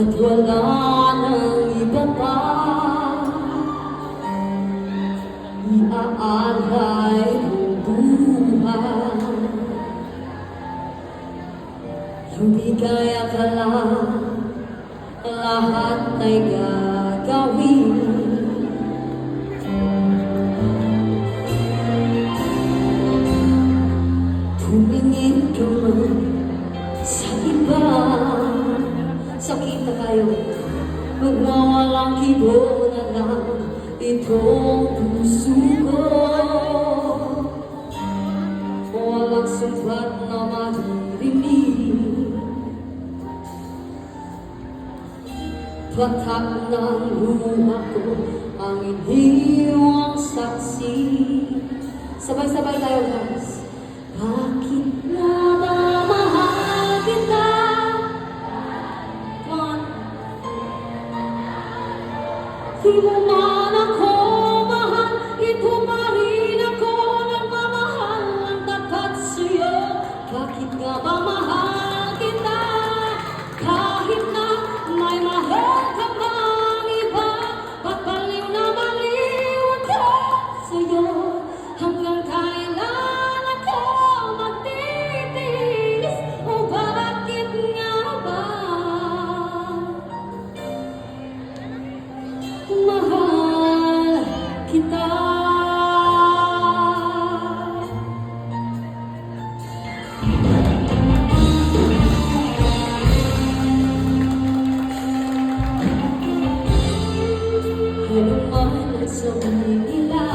at wala nang iba pa iaalay ang buhay. Lumigaya ka lang, lahat ay gagawin. Tumingin ka man sa iba, sakit na kayo, magwawalang kibo na lang itong puso ko. Walang sumbat na maririnig, patak ng luha ko ang iniwang saksi. Sabay-sabay tayo guys. Bakit na ba mahal kita? Di mo man ako mahal, ito pa rin ako nagmamahal ang tapat sa'yo. Bakit nga ba mahal kita? Kahit na may mahal ka bang iba, ba't baliw na baliw ako sa'yo? Hanggang kailan ako magtitiis? O bakit nga ba mahal kita? Ano man ang sabihin nila,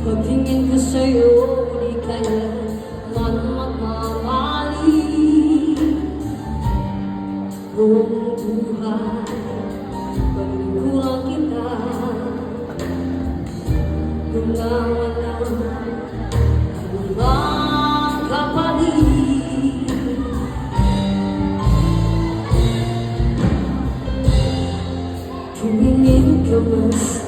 pagtingin ko sa'yo, di kaya man magmamali. Buong buhay, pagkulang kita, lumawan lang ang kapalit. Tumingin ka mas